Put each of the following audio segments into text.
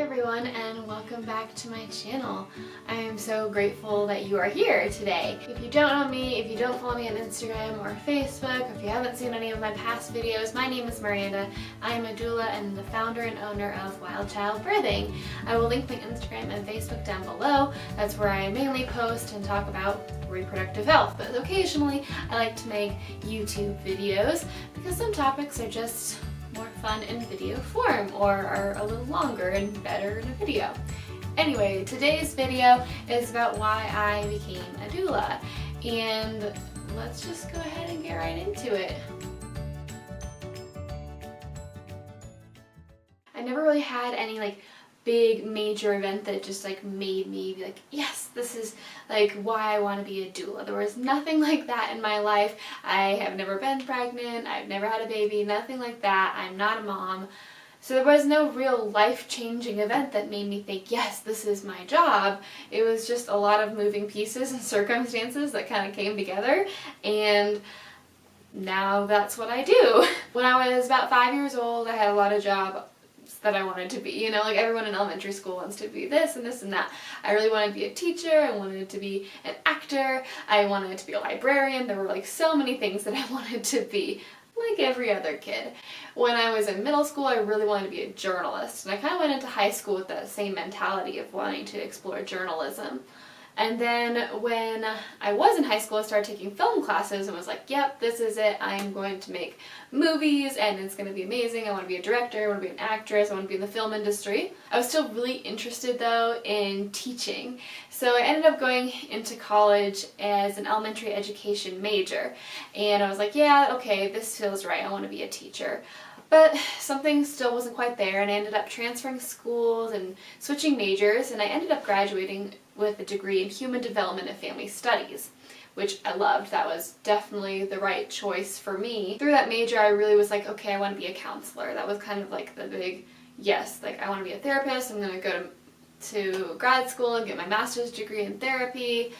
everyone, and welcome back to my channel. I am so grateful that you are here today. If you don't know me, if you don't follow me on Instagram or Facebook, or if you haven't seen any of my past videos, my name is Miranda. I am a doula and the founder and owner of Wild Child Birthing. I will link my Instagram and Facebook down below. That's where I mainly post and talk about reproductive health, but occasionally I like to make YouTube videos because some topics are just more fun in video form or are a little longer and better in a video. Anyway, today's video is about why I became a doula, and let's just go ahead and get right into it. I never really had any big major event that just made me be like, yes, this is why I want to be a doula. There was nothing like that in my life. I have never been pregnant, I've never had a baby, nothing like that. I'm not a mom. So there was no real life-changing event that made me think, yes, this is my job. It was just a lot of moving pieces and circumstances that kind of came together, and now that's what I do. When I was about 5 years old, I had a lot of jobs that I wanted to be, everyone in elementary school wants to be this and this and that. I really wanted to be a teacher, I wanted to be an actor, I wanted to be a librarian. There were so many things that I wanted to be, like every other kid. When I was in middle school, I really wanted to be a journalist, and I kind of went into high school with that same mentality of wanting to explore journalism. And then when I was in high school, I started taking film classes and was like, yep, this is it. I'm going to make movies and it's going to be amazing. I want to be a director, I want to be an actress, I want to be in the film industry. I was still really interested though in teaching. So I ended up going into college as an elementary education major. And I was like, yeah, okay, this feels right. I want to be a teacher. But something still wasn't quite there, and I ended up transferring schools and switching majors, and I ended up graduating with a degree in Human Development and Family Studies, which I loved. That was definitely the right choice for me. Through that major, I really was like, okay, I want to be a counselor. That was kind of the big yes, I want to be a therapist. I'm going to go to grad school and get my master's degree in therapy.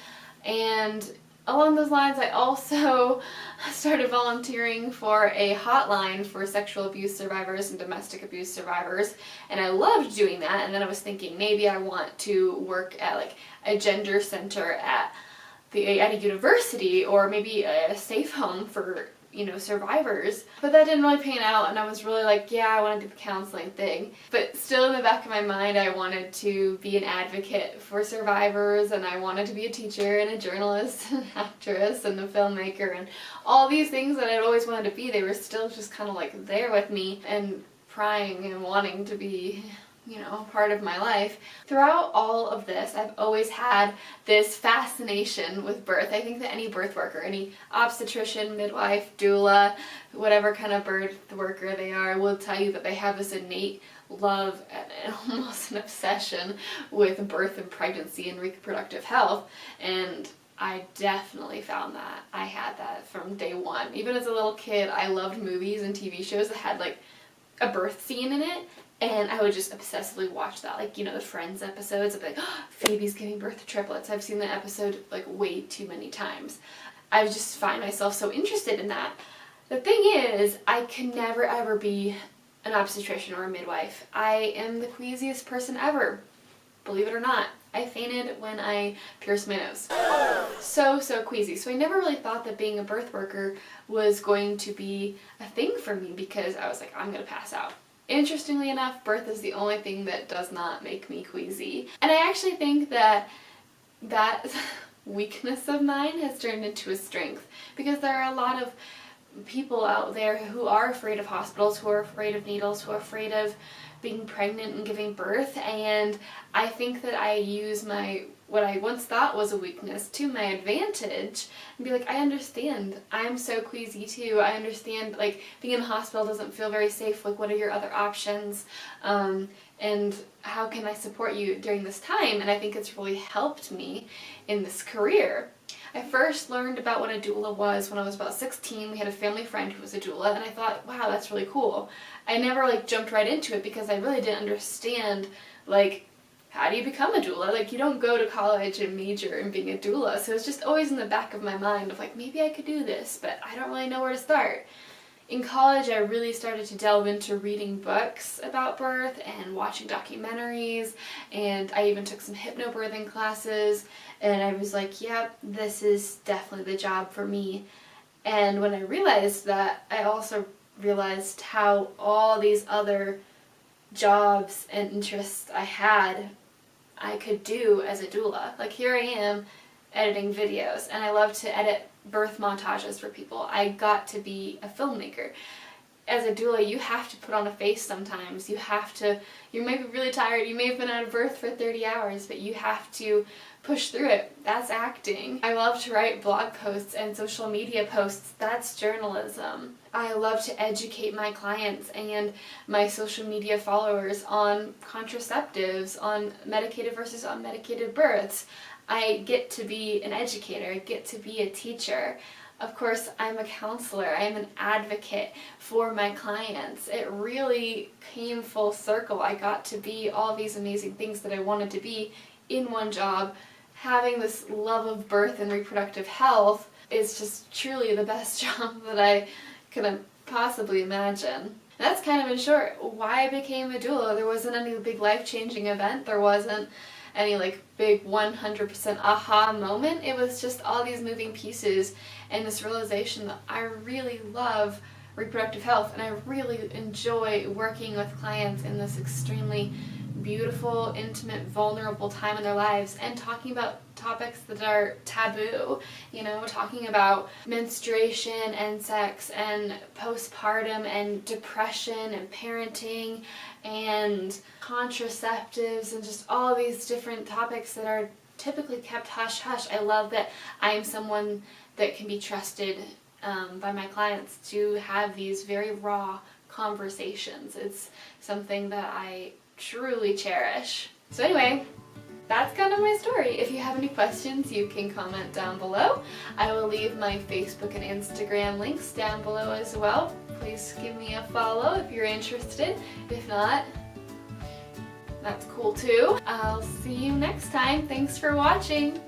And along those lines, I also started volunteering for a hotline for sexual abuse survivors and domestic abuse survivors, and I loved doing that. And then I was thinking, maybe I want to work at a gender center at a university, or maybe a safe home for survivors. But that didn't really pan out, and I was really yeah, I want to do the counseling thing. But still in the back of my mind, I wanted to be an advocate for survivors, and I wanted to be a teacher and a journalist and an actress and a filmmaker, and all these things that I'd always wanted to be. They were still just kind of there with me and prying and wanting to be part of my life. Throughout all of this, I've always had this fascination with birth. I think that any birth worker, any obstetrician, midwife, doula, whatever kind of birth worker they are, will tell you that they have this innate love and almost an obsession with birth and pregnancy and reproductive health. And I definitely found that. I had that from day one. Even as a little kid, I loved movies and TV shows that had a birth scene in it. And I would just obsessively watch that, the Friends episodes of Phoebe's giving birth to triplets. I've seen that episode way too many times. I just find myself so interested in that. The thing is, I can never ever be an obstetrician or a midwife. I am the queasiest person ever. Believe it or not, I fainted when I pierced my nose. So queasy. So I never really thought that being a birth worker was going to be a thing for me, because I was like, I'm gonna pass out. Interestingly enough, birth is the only thing that does not make me queasy. And I actually think that weakness of mine has turned into a strength, because there are a lot of people out there who are afraid of hospitals, who are afraid of needles, who are afraid of being pregnant and giving birth, and I think that I use what I once thought was a weakness to my advantage and be I understand. I'm so queasy too. I understand being in the hospital doesn't feel very safe. What are your other options? And how can I support you during this time? And I think it's really helped me in this career. I first learned about what a doula was when I was about 16. We had a family friend who was a doula, and I thought, wow, that's really cool. I never jumped right into it because I really didn't understand how do you become a doula? You don't go to college and major in being a doula. So it's just always in the back of my mind of maybe I could do this, but I don't really know where to start. In college, I really started to delve into reading books about birth and watching documentaries, and I even took some hypnobirthing classes, and I was like, yep, this is definitely the job for me. And when I realized that, I also realized how all these other jobs and interests I could do as a doula. Like, here I am editing videos, and I love to edit birth montages for people. I got to be a filmmaker. As a doula, you have to put on a face sometimes. You may be really tired, you may have been out of birth for 30 hours, but you have to push through it. That's acting. I love to write blog posts and social media posts. That's journalism. I love to educate my clients and my social media followers on contraceptives, on medicated versus unmedicated births. I get to be an educator, I get to be a teacher. Of course, I'm a counselor, I'm an advocate for my clients. It really came full circle. I got to be all these amazing things that I wanted to be in one job. Having this love of birth and reproductive health is just truly the best job that I could possibly imagine. That's kind of in short why I became a doula. There wasn't any big life-changing event. There wasn't any like big 100% aha moment. It was just all these moving pieces and this realization that I really love reproductive health and I really enjoy working with clients in this extremely beautiful, intimate, vulnerable time in their lives and talking about topics that are taboo, talking about menstruation and sex and postpartum and depression and parenting and contraceptives and just all these different topics that are typically kept hush-hush. I love that I am someone that can be trusted by my clients to have these very raw conversations. It's something that I truly cherish. So anyway, that's kind of my story. If you have any questions, you can comment down below. I will leave my Facebook and Instagram links down below as well. Please give me a follow if you're interested. If not, that's cool too. I'll see you next time. Thanks for watching.